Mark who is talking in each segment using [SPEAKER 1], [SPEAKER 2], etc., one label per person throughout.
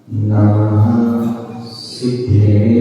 [SPEAKER 1] नमः सिद्धेभ्यः।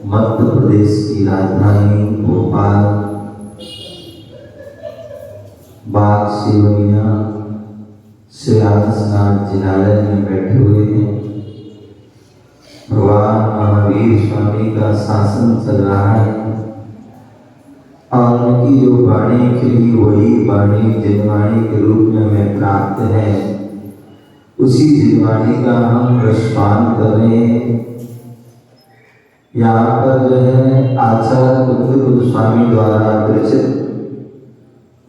[SPEAKER 1] मध्य प्रदेश की राजधानी भोपाल बाग सिवनिया श्रेयांसनाथ जिनालय में बैठे हुए हैं। भगवान महावीर स्वामी का शासन चल रहा है और उनकी जो वाणी खिली वही वाणी जिनवाणी के रूप में हमें प्राप्त है। उसी जिनवाणी का हम रसपान कर रहे हैं। यहाँ पर जो है आचार्य कुंद गोस्वामी द्वारा विरचित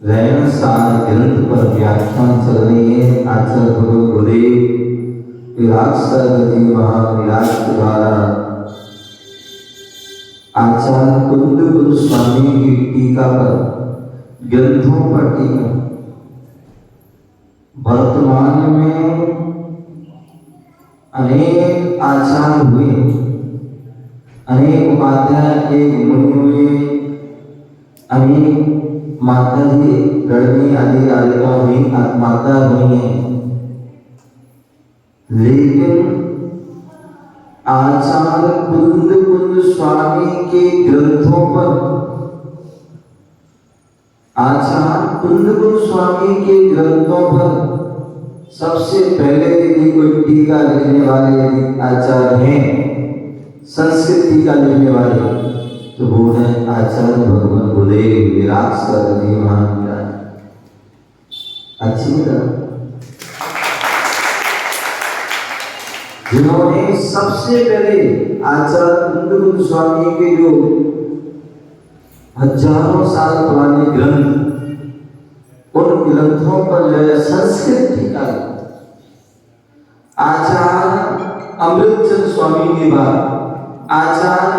[SPEAKER 1] रहन सार ग्रंथ पर व्याख्यान चल रही है। आचार्य गुरुदेव विराट जी महाविराट के द्वारा आचार्य कुंद गोस्वामी की टीका पर ग्रंथों पर टीका। वर्तमान में अनेक आचार्य हुए, अनेक उपाध्याय एक मुनि हुए, अनेक माता जी गणनी आदि आलिका हुई, माता हुई हैं, लेकिन आचार्य कुंद स्वामी के ग्रंथों पर, आचार्य कुंद स्वामी के ग्रंथों पर सबसे पहले यदि कोई टीका लिखने वाले यदि आचार्य हैं, संस्कृत टीका लिखने वाले, तो वो है आचार्य भगवान गुरुदेव विराट जी महाविराट। अच्छी लगा। जिन्होंने सबसे पहले आचार्य कुंदकुंद स्वामी के जो हजारों साल पुराने ग्रंथ, उन ग्रंथों पर जो है संस्कृत टीका आचार्य अमृतचंद स्वामी के बाद, आचार्य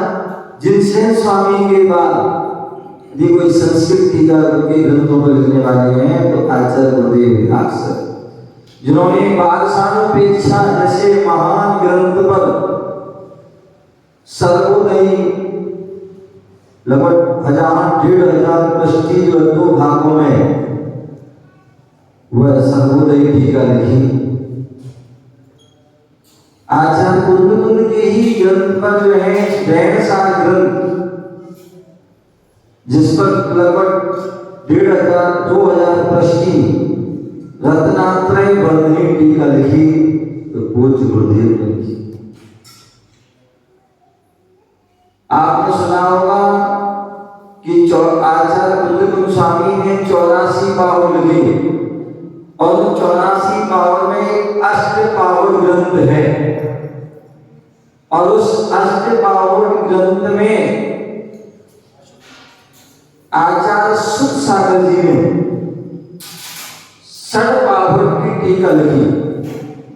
[SPEAKER 1] जिनसेन स्वामी के बाद यदि कोई संस्कृत टीका के ग्रंथों पर लिखने वाले हैं तो आचार्य गुरुदेव विभाग सर, जिन्होंने बादशाहोपेक्षा जैसे महान ग्रंथ पर सर्वोदयी लगभग 1000-1500 पृष्ठी जो 2 भागों में वह सर्वोदयी टीका लिखी। आचार्य कुंदकुंद के ही ग्रंथ पर जो है 150 ग्रंथ, जिस पर लगभग 1500-2000 पृष्ठी रत्नात्रय वर्णनी टीका लिखी तो पूज्य गुरुदेव ने लिखी। आपने सुना होगा कि आचार्य कुंदकुंद स्वामी ने 84 पावन लिखे और 84 पावन में अष्टपावन ग्रंथ है और उस अष्टपावन ग्रंथ में आचार्य सुख सागर जी ने 60 पावन की टीका लिखी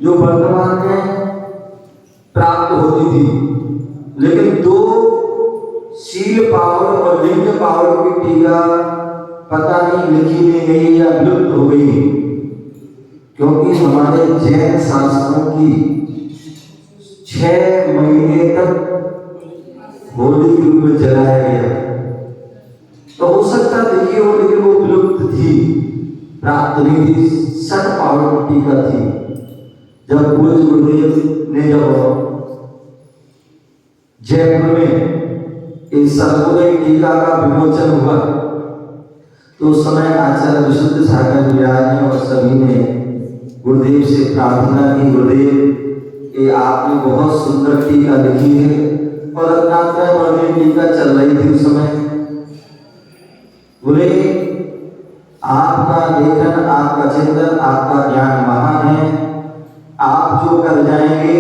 [SPEAKER 1] जो वर्तमान में प्राप्त होती थी, लेकिन 2 शील पावन और लिंग पावन की टीका पता नहीं लिखी नहीं गई या विलुप्त हो गई, क्योंकि हमारे जैन शास्त्रों की 6 महीने तक होली के रूप में जलाया गया, तो हो सकता लिखी हो लेकिन वो विलुप्त थी, प्राप्त नहीं थी। 60 पावन की टीका थी। जब पूज्य गुरुदेव ने जब जयपुर में इस सर्वोदय टीका का विमोचन हुआ तो उस समय आचार्य विशुद्ध सागर विराज और सभी ने गुरुदेव से प्रार्थना की, गुरुदेव ये आपने बहुत सुंदर टीका लिखी है और रत्नात्रय वर्णनी टीका चल रही थी उस समय। बोले आपका लेखन, आपका चिंतन, आपका ज्ञान महान है, आप जो कर जाएंगे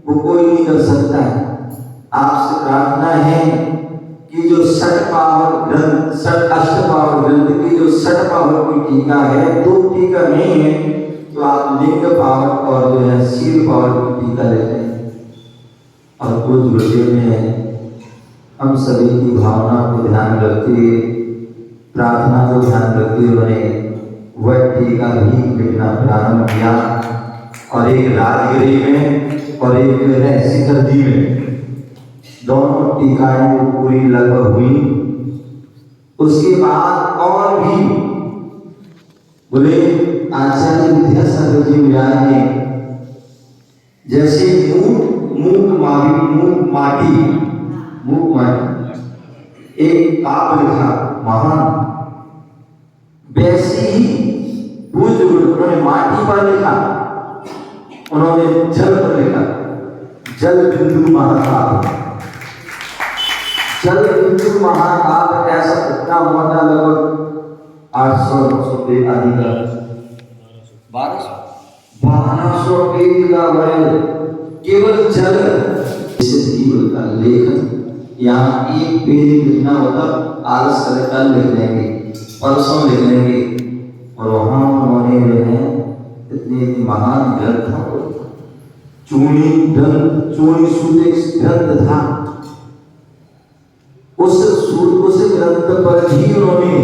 [SPEAKER 1] वो कोई नहीं कर सकता है। आपसे प्रार्थना है कि जो 60 पावन ग्रंथ, 60 अष्टपावन ग्रंथ की जो 60 पावन की टीका है, 2 टीका नहीं है, तो आप लिंग पावन और जो है शील पावन की टीका लेते हैं। और पूज्य गुरुदेव ने हम सभी की भावना को ध्यान रखते, प्रार्थना को ध्यान रखते उन्होंने वह टीका भी लिखना प्रारंभ किया और एक राजगिरी में और एक जो है शिखरजी में दोनों टीकाएं वो पूरी लगभग हुई। उसके बाद और भी बोले आचार्य विद्यासागर जी विराज ने जैसे मूक माटी एक काव्य लिखा महान, वैसे ही पूज्य उन्होंने माटी पर लिखा, उन्होंने जल पर लिखा, जल बिंदु महाकाव्य। जल बिंदु महाकाव्य ऐसा कितना मोटा, लगभग 800-900 पेज आदि का, 1200 पेज का है केवल जल जीव का लेखन। यहाँ एक पेज लिखना होता, आलस कर कल लिख लेंगे, परसों लिख लेंगे, और वहाँ उन्होंने जो है इतने महान ग्रंथों को, चूड़ी सूत्र ग्रंथ था, उस ग्रंथ पर ही उन्होंने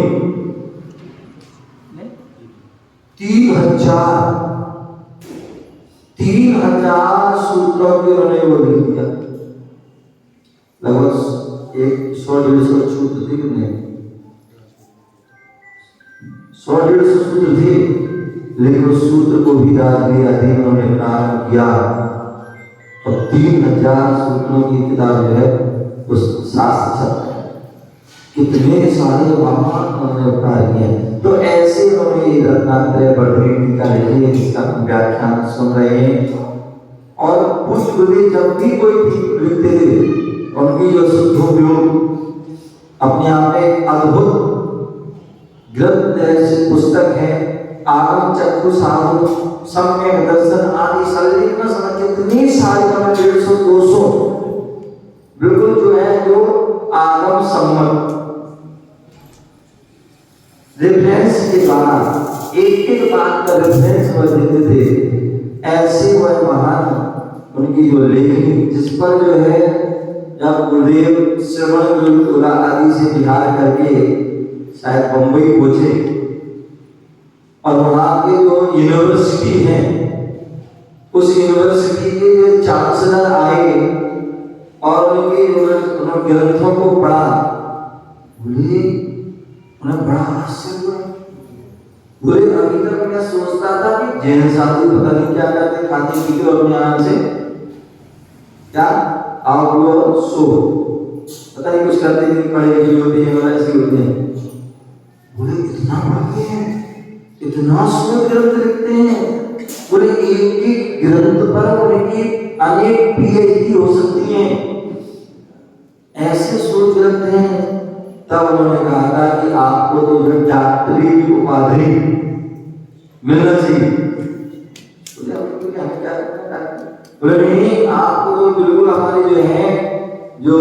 [SPEAKER 1] 3000 सूत्रों के उन्होंने वो लिख दिया। लगभग 100-150 सूत्र थे, कितने 100-150 सूत्र थे, लेकिन उस सूत्र को भी राजगिरी अधीन उन्होंने प्रारंभ किया और 3000 सूत्रों की किताब जो है उस शास्त्र छप है। कितने सारे महान उन्होंने उठाए किए। तो ऐसे उन्होंने रत्नात्रय वर्णनी टीका लिखी है जिसका हम व्याख्यान सुन रहे हैं। और पूज्य गुरुदेव जब भी कोई टीका लिखते थे उनकी जो शुद्धोपयोग अपने आप में अद्भुत ग्रंथ ऐसे पुस्तक है, आगम चक्षु साधु सम्यक दर्शन आदि शरीर में समझ इतनी सारी 150-200 बिल्कुल जो है जो आगम सम्मत रेफरेंस के द्वारा एक एक बात का रेफरेंस वह देते थे। ऐसे वह महान उनकी जो लेखनी जिस पर जो है जब गुरुदेव श्रवण गुरुकुला आदि से बिहार करके शायद बम्बई पहुंचे और वहाँ के जो यूनिवर्सिटी है उस यूनिवर्सिटी के जो चांसलर आए और उनके ग्रंथों को पढ़ा, बोले उन्हें बड़ा आश्चर्य हुआ। बोले अभी तक मैं सोचता था कि जैन साधु पता नहीं क्या करते, खाते पीते और अपने आराम से क्या आप वो सो पता नहीं कुछ करते नहीं, पढ़े लिखे होते हैं और ऐसे होते हैं। बोले इतना पढ़ते हैं, इतना सुंदर ग्रंथ लिखते हैं। बोले एक एक ग्रंथ पर उनकी अनेक पीएचडी हो सकती है, ऐसे सोच रखते हैं। तब उन्होंने कहा था कि आपको तो डॉक्टरी की उपाधि मिलना चाहिए। बोले नहीं, आपको तो बिल्कुल हमारी जो है जो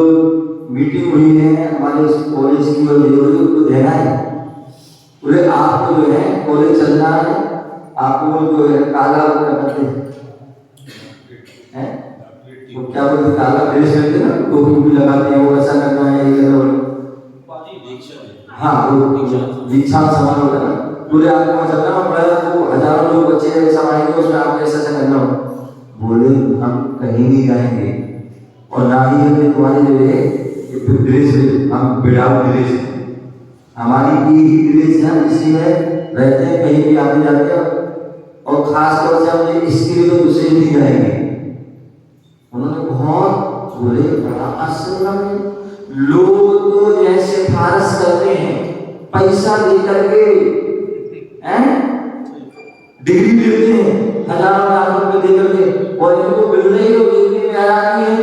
[SPEAKER 1] मीटिंग हुई है हमारे कॉलेज की और उनको देना है। बोले आपको जो है कॉलेज चलना है, आपको जो है काला करते हैं वो क्या बोलते काला ड्रेस रहते ना, टोपी भी लगाते हैं, वो ऐसा करना है ये करना। हाँ वो दीक्षा समान होता है। बोले आपको वहाँ चलना पड़ेगा, तो हजारों लोग बच्चे ऐसा आएंगे उसमें आपको ऐसा करना हो। बोले हम कहीं नहीं जाएंगे और ना ही हमें तुम्हारे जो है ड्रेस हम बिड़ाऊ ड्रेस हमारी ही ड्रेस है, इसी में रहते हैं, कहीं भी आते जाते हैं और खास तौर से हम इसके लिए तो दूसरे नहीं जाएंगे। उन्होंने बहुत बोले बड़ा आश्चर्य। लोग तो जैसे फारस करते हैं पैसा दे करके डिग्री लेते हैं, हजारों लाख रुपए दे करके, और इनको मिल रही हो देखने में आ रही है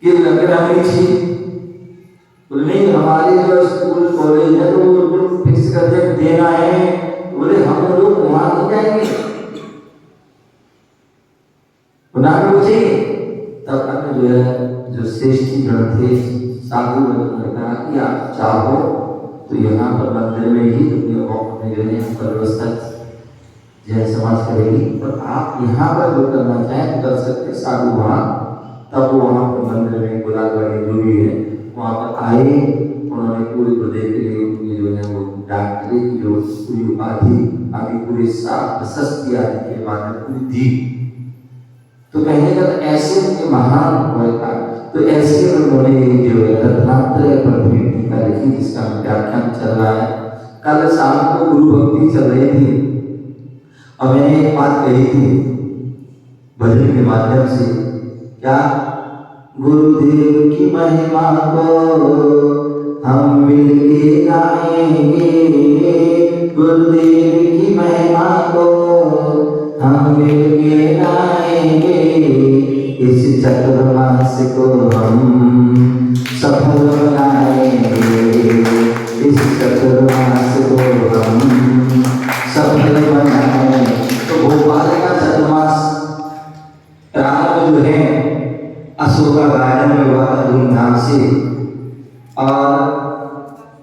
[SPEAKER 1] कि लग रहा है नहीं हमारे जो स्कूल कॉलेज है तो वो फिक्स करके देना है। बोले हम लोग वहां नहीं जाएंगे, पूछे तब तक जो है जो श्रेष्ठ गण थे साधु ने कहा कि आप चाहो तो यहाँ पर मंदिर में ही अपने जो है व्यवस्था जैन समाज करेगी, पर आप यहाँ पर जो करना चाहें कर सकते। साधु वहाँ तब वो वहाँ पर मंदिर में गुलाबड़ी जो भी है वहाँ पर आए। उन्होंने पूरे प्रदेश के लिए उनकी जो है वो डॉक्टरी की जो पूरी उपाधि आदि पूरे प्रशस्ति आदि के बाद पूरी दी। तो कहने का ऐसे उनके महान हुआ था। तो ऐसे उन्होंने जो है रत्नात्रय पृथ्वी टीका लिखी जिसका व्याख्यान चल रहा है। कल शाम को गुरु भक्ति चल रही थी और मैंने एक बात कही थी भजन के माध्यम से, क्या गुरुदेव की महिमा को हम मिलके गाएंगे, गुरुदेव की महिमा को हम मिलके गाएंगे, इस चतुर्मास को हम सफल बनाएंगे, इस चतुर्मास को हम सफल बनाएंगे। तो भोपाल का चतुर्मास प्रारंभ जो है अशोका गार्डन में हुआ था धूमधाम से, और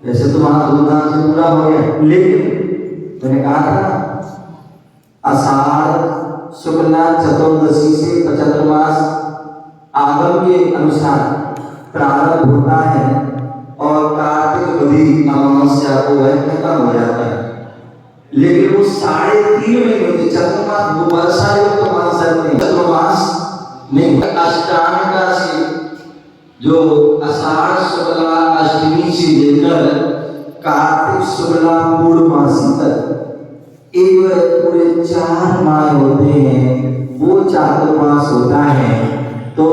[SPEAKER 1] वैसे तो वहां धूमधाम से पूरा हो गया, लेकिन मैंने कहा था आषाढ़ शुक्ला चतुर्दशी से चतुर्मास आगम के अनुसार प्रारंभ होता है और कार्तिक बधी अमावस्या को वह खत्म हो जाता है। लेकिन वो 3.5 महीने होते चतुर्मास, वो वर्षा योग तो मान सकते हैं, चतुर्मास नहीं। अष्टांग का से जो आषाढ़ शुक्ला अष्टमी से लेकर कार्तिक शुक्ला पूर्णमासी तक एक पूरे 4 माह होते हैं, वो चातुर्मास होता है। तो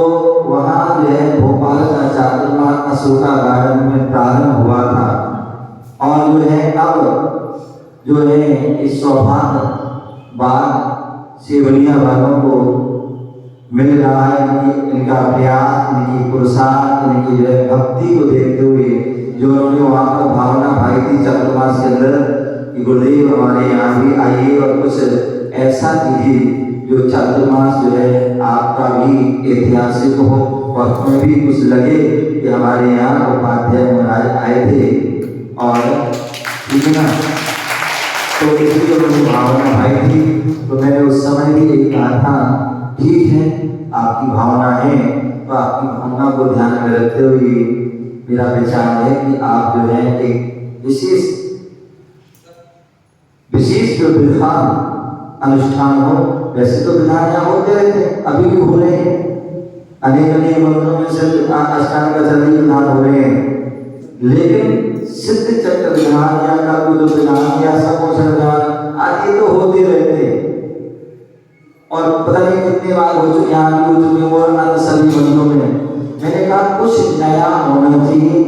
[SPEAKER 1] वहाँ जो है भोपाल का चातुर्मास अशोका गार्डन में प्रारंभ हुआ था और जो है अब जो है इस सौभाग्य बाद सेवलिया वालों को मिल रहा है कि इनका अभ्यास, इनकी पुरुषार्थ, इनकी भक्ति को देखते हुए जो उन्होंने वहाँ पर भावना भाई थी चतुर्मास के अंदर, कि गुरुदेव हमारे यहाँ भी आइए और कुछ ऐसा कीजिए जो चातुर्मास जो है आपका भी ऐतिहासिक हो और हमें भी कुछ लगे कि हमारे यहाँ उपाध्याय महाराज आए थे। और ठीक है ना, तो इसलिए उनकी भावना भाई थी। तो मैंने उस समय भी यही कहा था, ठीक है आपकी भावना है, तो आपकी भावना को ध्यान में रखते हुए मेरा विचार है कि आप जो है एक विशेष जो विधान अनुष्ठान हो, वैसे तो विधान यहाँ होते रहते, अभी भी हो रहे हैं, अनेक मंदिरों में सिर्फ अष्टांग आचरण विधान हो रहे हैं, लेकिन सिद्ध चक्र विधान या कर्म विधान या समोसन विधान आदि तो होते रहते हैं। और पता नहीं कितनी बार हो चुके यहाँ भी हो चुके और अन्य सभी मंदिरों में। मैंने कहा कुछ नया होना चाहिए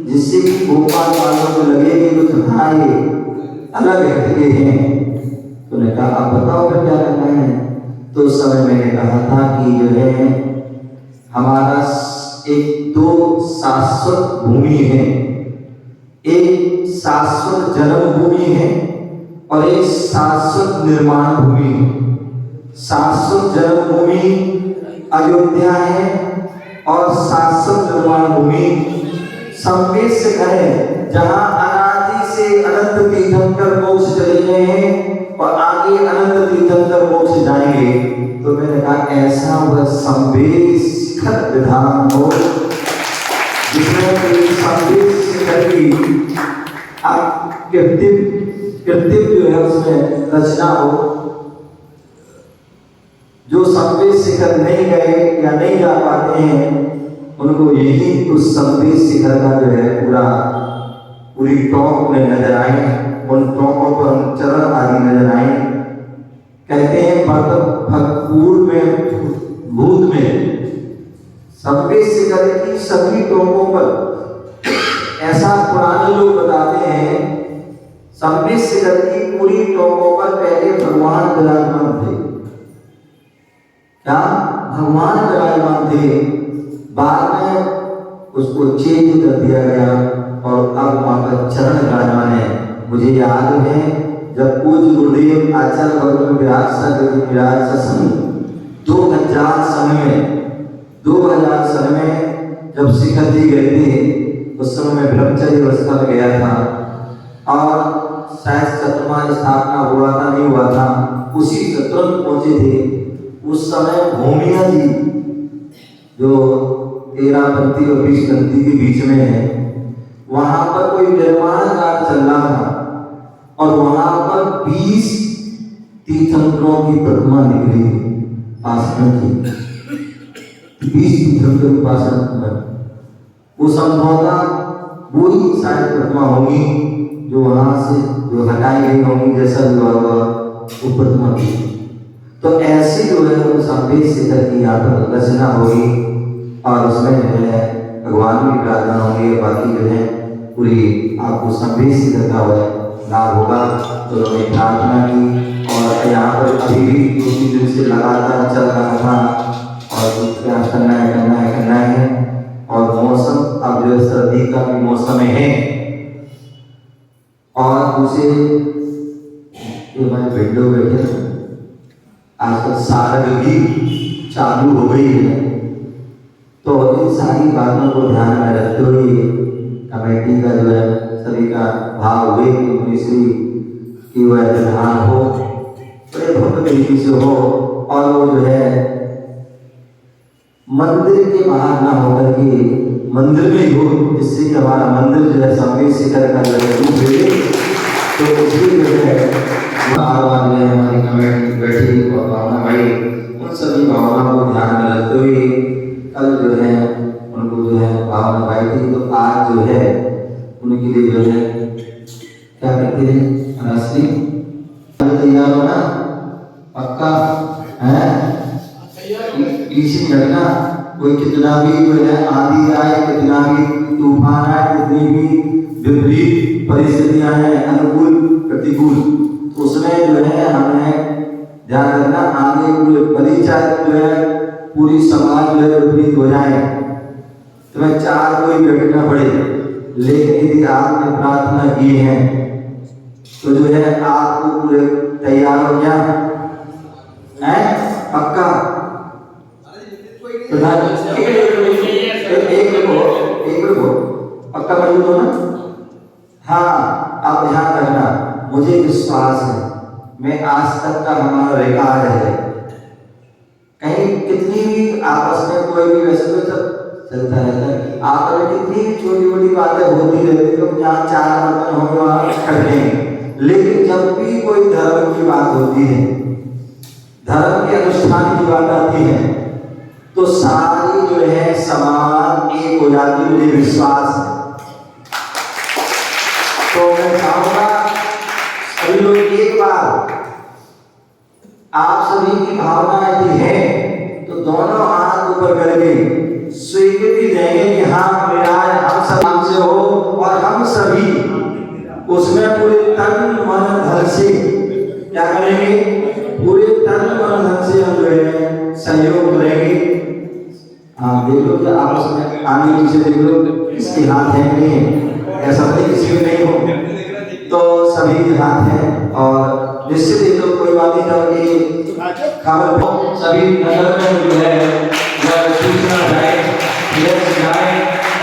[SPEAKER 1] जिससे कि गोपाल वालों को लगे कि कुछ हमारे अलग हटके हैं। तो ने कहा आप बताओ फिर क्या करना है। तो उस समय मैंने कहा था कि जो है हमारा एक दो शाश्वत भूमि है, एक शाश्वत जन्मभूमि है और एक शाश्वत निर्माण भूमि है। शाश्वत जन्मभूमि अयोध्या है और शाश्वत निर्माण भूमि संवेश है, जहां अनादि से अनंत तीर्थंकर मोक्ष चले गए हैं और आगे अनंत तीर्थंकर मोक्ष जाएंगे। तो मैंने कहा ऐसा वह संवेश शिखर विधान हो जिसमें संवेश शिखर की आप कृत्रिम जो है उसमें रचना हो। जो संवेश शिखर नहीं गए या नहीं जा पाते हैं उनको यही उस संवेश शिखर का जो है पूरी टॉप में नजर आए, उन टॉपों पर उन चरण आदि नजर आए। कहते हैं पूर्व में भूत में संवेश शिखर की सभी टॉपों पर, ऐसा पुराने लोग बताते हैं, संवेश शिखर की पूरी टॉपों पर पहले भगवान विराजमान थे। क्या भगवान विराजमान थे, बाद में उसको चेंज कर दिया गया और अब वहां पर चरण विराजमान है। मुझे याद है जब पूज्य गुरुदेव आचार्य भगवान विराज सन 2000 सन में जब शिखर जी गए थे, उस समय मैं ब्रह्मचर्य अवस्था में गया था और शायद चतुर्मास स्थापना हुआ था नहीं हुआ था, उसी तुरंत पहुंचे थे। उस समय भूमिया जी जो 13 पंक्ति और 20 पंक्ति के बीच में है, वहां पर कोई निर्माण कार्य चल रहा था और वहां पर 20 तीर्थंकरों की प्रतिमा निकली पाषाण की, 20 तीर्थंकरों की पाषाण। वो संभवतः वही शायद प्रतिमा होगी जो वहां से जो हटाई गई होगी, जैसा भी हुआ वो प्रतिमा थी। तो ऐसे जो है वो संवेश शिखर की यहाँ पर रचना होगी और उसमें जो है भगवान भी विराजमान होंगे, बाकी जो है पूरी आपको संवेश शिखर का लाभ होगा। तो उन्होंने प्रार्थना की और यहाँ पर अभी भी 2-3 दिन से लगातार चल रहा था और क्या करना है और मौसम अब जो है सर्दी का भी मौसम है। और दूसरे हमारे विंडो बैठे आजकल सारग भी चालू हो गई है, तो इन सारी बातों को ध्यान में रखते हुए कमेटी का जो है सभी का भाव हुए कि श्री की वह विधान हो, बड़े भव्य तरीके से हो और वो जो है मंदिर के बाहर ना होकर के मंदिर में ही हो, जिससे कि हमारा मंदिर जो है संवेश शिखर का जो है रूप ले। तो इसलिए जो है हमारी कमेटी बैठी और भावना भाई उन सभी भावनाओं को ध्यान में रखते हुए कल जो है उनको जो है भावना भाई थी, तो आज जो है उनके लिए जो है क्या कहते हैं राशि तैयार होना पक्का है, पीछे लगना। कोई कितना भी जो है आंधी आए, कितना भी तूफान आए, कितनी भी विपरीत परिस्थितियां हैं, अनुकूल प्रतिकूल, तो उसमें जो है हमें ध्यान रखना आगे पूरे परिचय जो है पूरी समाज जो है विपरीत हो जाए, तुम्हें चार कोई बैठना पड़े, लेकिन यदि आपने प्रार्थना की है तो जो है आपको पूरे तैयार हो गया है पक्का। एक पक्का मजबूत हो ना। हाँ अब ध्यान रखना, मुझे विश्वास है मैं आज तक का हमारा रिकॉर्ड है, कहीं कितनी भी आपस में कोई भी वैसे तो सब चलता रहता है, आपस में कितनी भी छोटी छोटी बातें होती रहती तो जहाँ चार बर्तन होंगे वहाँ करते हैं, लेकिन जब भी कोई धर्म की बात होती है, धर्म के अनुष्ठान की बात आती है तो सारी जो है समान एक हो जाती, मुझे विश्वास है। तो मैं चाहूंगा सभी लोग एक बार आप सभी की भावना यदि है तो दोनों हाथ ऊपर करके स्वीकृति देंगे कि हाँ मेरा हम सब से हो और हम सभी उसमें पूरे तन मन धन से क्या करेंगे, पूरे तन मन धन से हम जो है सहयोग करेंगे। हाँ देख लो कि आपस में आगे पीछे देख लो किसके हाथ है नहीं है, ऐसा नहीं किसी में नहीं हो तो सभी के हाथ हैं और निश्चित ही तो कोई बात नहीं खबर सभी नगर में जो है सूचना जाए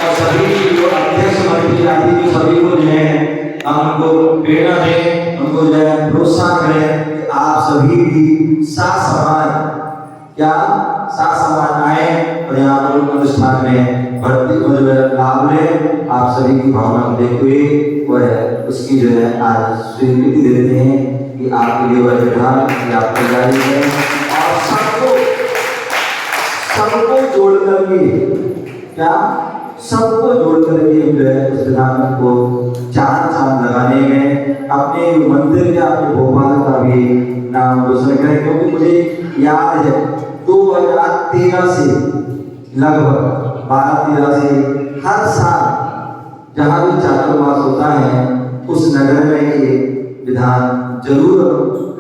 [SPEAKER 1] और सभी जो अध्यक्ष मंत्री आदि सभी को जो है हमको प्रेरणा दें, उनको जो है प्रोत्साहन करें कि आप सभी भी साथ समान क्या साथ समान आए और यहाँ पर अनुष्ठान में भर्ती को जो है लाभ लें। आप सभी की भावना को देखते हुए वह उसकी जो है आज स्वीकृति देते हैं कि आपके लिए वह विधान आप तैयारी है और सबको जोड़ करके क्या सबको जोड़ करके जो है उस विधान को चांद लगाने में अपने मंदिर के अपने भोपाल का भी नाम रोशन करें, क्योंकि मुझे याद है 2013 से लगभग 12-13 से हर साल जहाँ भी चातुर्मास होता है उस नगर में ये विधान जरूर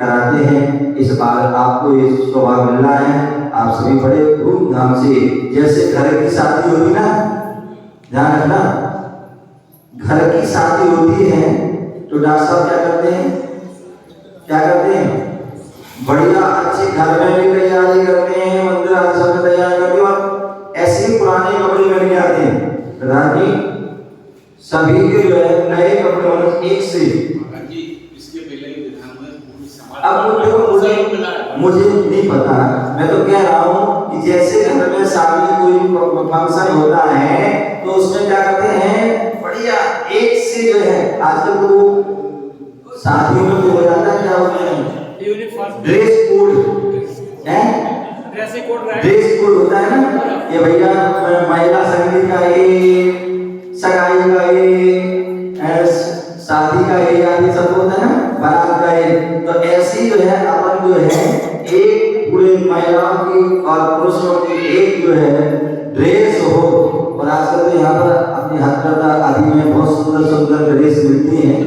[SPEAKER 1] कराते हैं। इस बार आपको ये सौभाग्य मिल रहा है, आप सभी बड़े धूमधाम से जैसे घर की शादी होती ना, ध्यान रखना घर की शादी होती है तो डॉक्टर साहब क्या करते हैं बढ़िया अच्छे घर में भी तैयारी करते हैं, मंदिर आदि सब में तैयारी करते हैं और ऐसे ही पुराने कपड़े पहन के आते हैं। प्रधान जी सभी के जो है नए कपड़े होने एक से अब मुझे नहीं पता, मैं तो कह रहा हूँ कि जैसे घर में शादी कोई फंक्शन होता है तो उसमें क्या करते हैं बढ़िया एक से जो है आजकल तो शादियों में हो जाता है क्या होता है ड्रेस कोड है, ड्रेस कोड होता है ना ये भैया महिला संगीत का ये सगाई का ये शादी का ये आदि सब होता है ना बारात का ये, तो ऐसी जो है अपन जो है एक पूरे महिलाओं की और पुरुषों की एक जो है ड्रेस हो। और आजकल तो यहाँ पर अपनी हथकरघा आदि में बहुत सुंदर सुंदर ड्रेस मिलती हैं,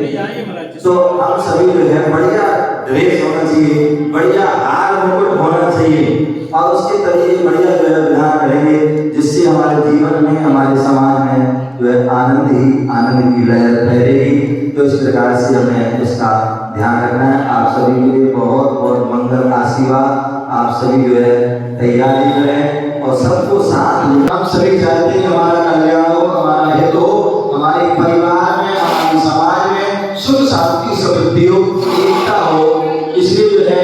[SPEAKER 1] तो हम सभी जो है बढ़िया ड्रेस होना चाहिए, बढ़िया हार मुकुट होना चाहिए और उसके तरीके बढ़िया जो है विधान करेंगे जिससे हमारे जीवन में हमारे समाज में जो है आनंद की लहर फैलेगी। तो इस प्रकार से हमें उसका ध्यान रखना है। आप सभी के लिए बहुत बहुत मंगल आशीर्वाद, आप सभी जो है तैयारी करें और सबको साथ हम सभी चाहते हैं हमारा कल्याण हो, हमारा हित हो, हमारे परिवार में हमारे समाज में सुख शांति समृद्धि हो, एकता हो। इसलिए जो है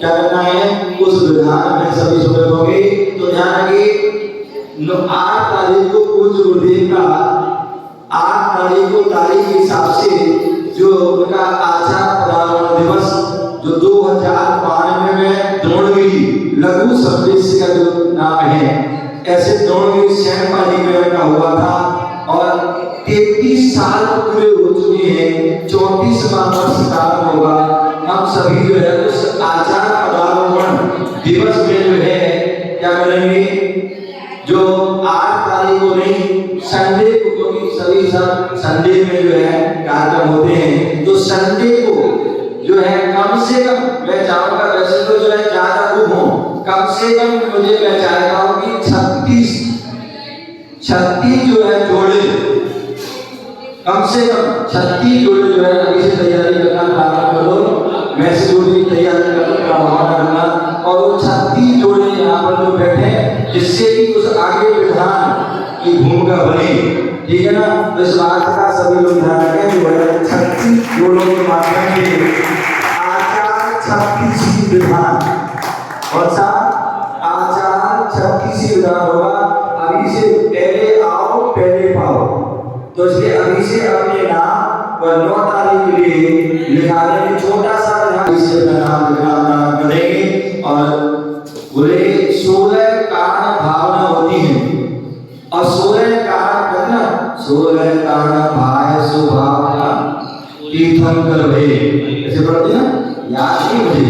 [SPEAKER 1] क्या करना है उस विधान में सभी सुबह होंगे तो ध्यान रखिए 8 तारीख को पूज्य गुरुदेव का 8 तारीख को तारीख के हिसाब से जो उनका आचार पदार्पण दिवस जो 2092 में द्रोणगिरी लघु संदेश का जो नाम है ऐसे द्रोणगिरी सैनपाली में उनका हुआ था और 33 साल पूरे हो चुके हैं, 34वां वर्ष प्रारंभ होगा। हम सभी जो है उस आचार पदार्पण दिवस में जो है क्या करेंगे जो 8 तारीख को नहीं संडे को, क्योंकि सभी सब संडे में जो है कार्यक्रम होते हैं, तो संडे को जो है कम से कम मैं चाहूंगा वैसे तो जो है ज्यादा खूब हो, कम से कम मुझे मैं चाहता हूँ कि 36 जो है जोड़े कम से कम 36 जोड़े जो है अभी से तैयारी करना प्रारंभ करो। मैं से जोड़ी तैयारी करने का भावना करना, और वो 36 जोड़े यहाँ पर जो बैठे, जिससे कि उस आगे विधान की भूमिका बनी। ठीक है ना? तो इस बात का सभी लोग ध्यान रखें। जो है 36 जोड़ों के माध्यम से आचार 36 विधान, और साथ आचार 36 विधान होगा। अभी से पहले आओ पहले पाओ, तो इसलिए अभी से अपने नाम व 9 तारीख के लिए लिखा देंगे। छोटा सा ध्यान से अपना नाम लिखना करेंगे। और बोले 16 कारण भावना होती है, और 16 कारण करना, 16 कारण भाय सुभावना तीर्थंकर भे, ऐसे पढ़ते ना, याद नहीं मुझे,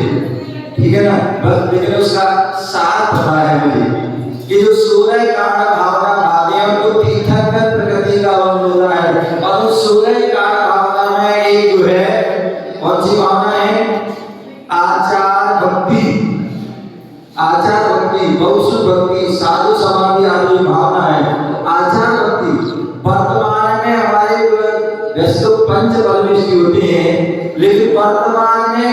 [SPEAKER 1] ठीक है ना? बस लेकिन उसका सार पता है मुझे कि जो 16 कारण भावना भावे उनको तीर्थंकर प्रकृति का वर्णन होता है। और उस 16 कारण भावना में एक जो है, कौन सी भावना है? आचार भक्ति, आचार भक्ति, बहुसुख भक्ति, साधु समाधि आदि भावना है। आचार भक्ति वर्तमान में हमारे वैसे तो पंच परमेष्टि होते हैं, लेकिन वर्तमान में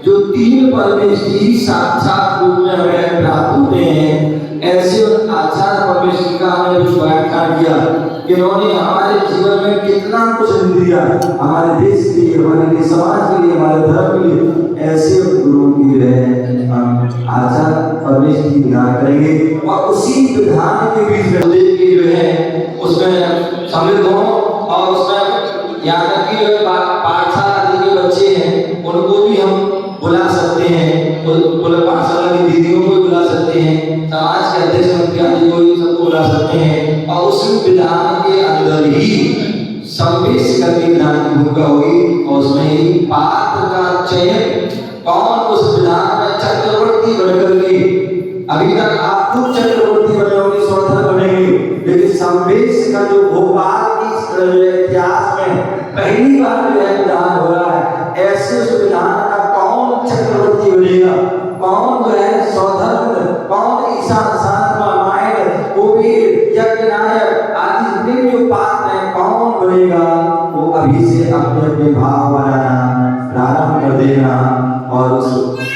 [SPEAKER 1] जो 3 परमेष्टि साक्षात रूप में हमें प्राप्त होते हैं, ऐसे आचार परमेष्टि का हमने कुछ व्याख्यान किया कि उन्होंने हमारे जीवन में कितना कुछ दिया, हमारे देश के लिए, हमारे लिए, समाज के लिए, हमारे धर्म के लिए। ऐसे गुरुओं की जो है हम आचार परमेष्टि की ध्यान करेंगे, और उसी विधान के बीच में जो है उसमें सम्मिलित हो, और उसमें यहाँ तक कि जो पाठशाला आदि के बच्चे हैं उनको भी हम बुला सकते हैं, पाठशाला की दीदियों को बुला सकते हैं, समाज के अध्यक्ष मंत्री आदि को भी सबको बुला सकते हैं। और उस विधान के अंदर ही संवेश करके विधान की भूमिका होगी, और उसमें ही पात्र का चयन, कौन उस विधान में चक्रवर्ती बनकर के, अभी तक आप खुद चक्रवर्ती बने होंगे, स्वतंत्र बनेंगे, लेकिन संवेश का जो भोपाल की इतिहास में पहली बार जो है विधान हो रहा है, ऐसे उस विधान का कौन चक्रवर्ती बनेगा, कौन जो है स्वतंत्र, कौन ईशान शांत मायन, वो भी यज्ञ नायक आदि जितने भी जो पात्र हैं, कौन बनेगा, वो अभी से अपने अपने भाव बनाना प्रारंभ कर देना। और उस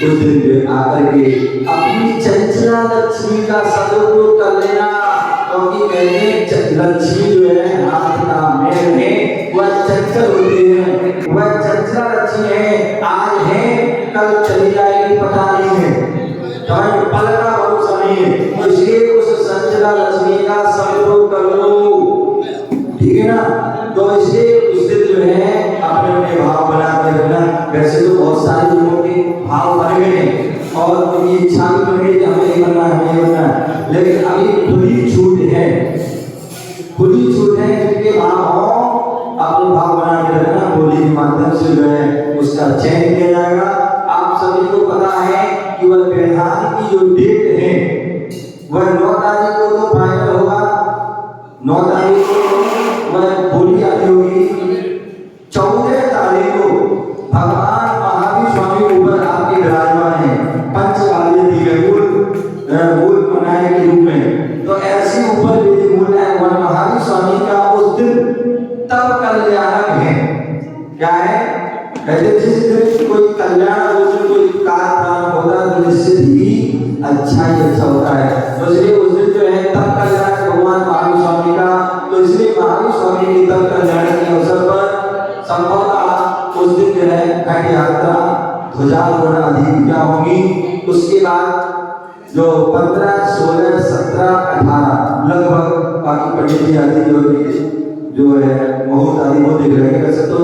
[SPEAKER 1] दिन जो आकर के अपनी चंचला लक्ष्मी का सदुपयोग कर लेना, क्योंकि कहते लक्ष्मी जो है हाथ का मेल है, वह चंचल होती है, वह चंचला लक्ष्मी है, आज है कल चली जाएगी पता नहीं है, तो पल का भरोसा नहीं है। तो इसलिए उस चंचला लक्ष्मी का सदुपयोग कर लो, ठीक है ना? तो इसलिए उस दिन जो है अपने अपने भाव बना के रखना। वैसे तो बहुत सारे लोगों के भाव बन गए हैं और उनकी इच्छा भी बन गई कि हमें ये बनना है, हमें ये बनना है, लेकिन अभी खुली छूट है, खुली छूट है। जिनके भाव हो अपने भाव बना के रखना, बोली के माध्यम से जो है उसका चयन किया जाएगा। आप सभी को पता है कि वह विधान की जो डेट है वह 9 तारीख को तो फाइनल होगा, 9 तारीख को वह बोली आती होगी, 14 तारीख को भगवान महावीर स्वामी ऊपर आपके विराजमान है, पंचकालीय दिव्य मूल मनाए के रूप में। तो ऐसे ऊपर भी मूल है वह महावीर स्वामी का उस दिन तब कल्याणक है। क्या है? कहते जिस दिन कोई कल्याण, उस दिन कोई कार्य प्रारंभ होता है तो निश्चित ही अच्छा ही अच्छा होता है। तो इसलिए उस दिन जो है तब कल्याण भगवान महावीर स्वामी का, तो इसलिए महावीर स्वामी की तब कल्याण के अवसर पर संभवतः उस दिन जो है खंड यात्रा, ध्वजारोहण आदि क्या होंगी। उसके बाद जो 15, 16, 17, 18 लगभग बाकी पंडित आदि जो है मुहूर्त आदि वो देख लेंगे। वैसे तो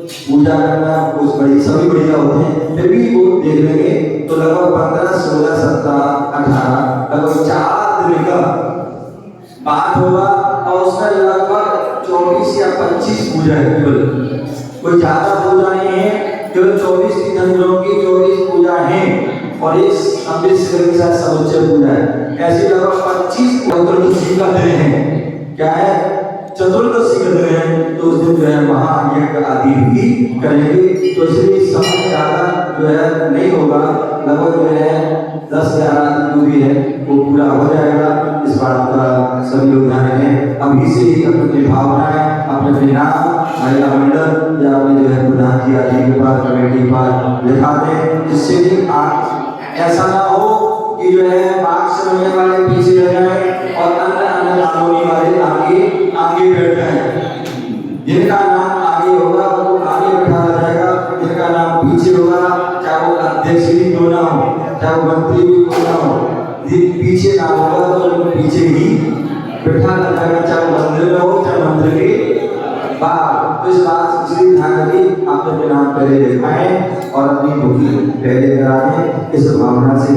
[SPEAKER 1] पूजा करना कुछ बड़ी सभी बढ़िया होते हैं, फिर भी वो देख लेंगे। तो लगभग 15, 16, 17, 18 लगभग 4 दिन का बात होगा, और उसमें लगभग 24 या 25 पूजा है, केवल कोई ज्यादा पूजा नहीं है, केवल 24 तीर्थंकरों की 24 पूजा है, और इस अमृतसर के साथ सर्वोच्च पूजा है। ऐसे लगभग 25 चतुर्दशी का दिन है। क्या है? चतुर्दशी का दिन है, तो उस दिन जो है महायज्ञ आदि भी करेंगे। तो इसलिए समय ज्यादा जो है नहीं होगा, लगभग जो है 10-11 दिन जो भी है वो पूरा हो जाएगा। इस बात का सभी लोग ध्यान रखें, अभी से ही अपने भावनाएं, अपने नाम महिला मंडल या अपने जो है प्रधान जी आदि के पास कमेटी पास लिखा दें, जिससे कि ऐसा ना हो कि जो है मार्क्स समझने वाले पीछे रह जाए और अन्य कानूनी वाले आगे बैठ जाए। जिनका नाम आगे होगा वो आगे बैठाया जाएगा, जिनका नाम पीछे होगा, चाहे वो अध्यक्ष भी क्यों ना हो, चाहे वो मंत्री भी क्यों ना हो, पीछे ना होगा तो उनको पीछे ही बैठाया जाएगा, चाहे मंदिर में हो चाहे मंदिर के बाहर। तो इस बात से ध्यान रखिए, आप अपने नाम पहले लिखवाएं और अपनी बुकिंग पहले करा दें, इस भावना से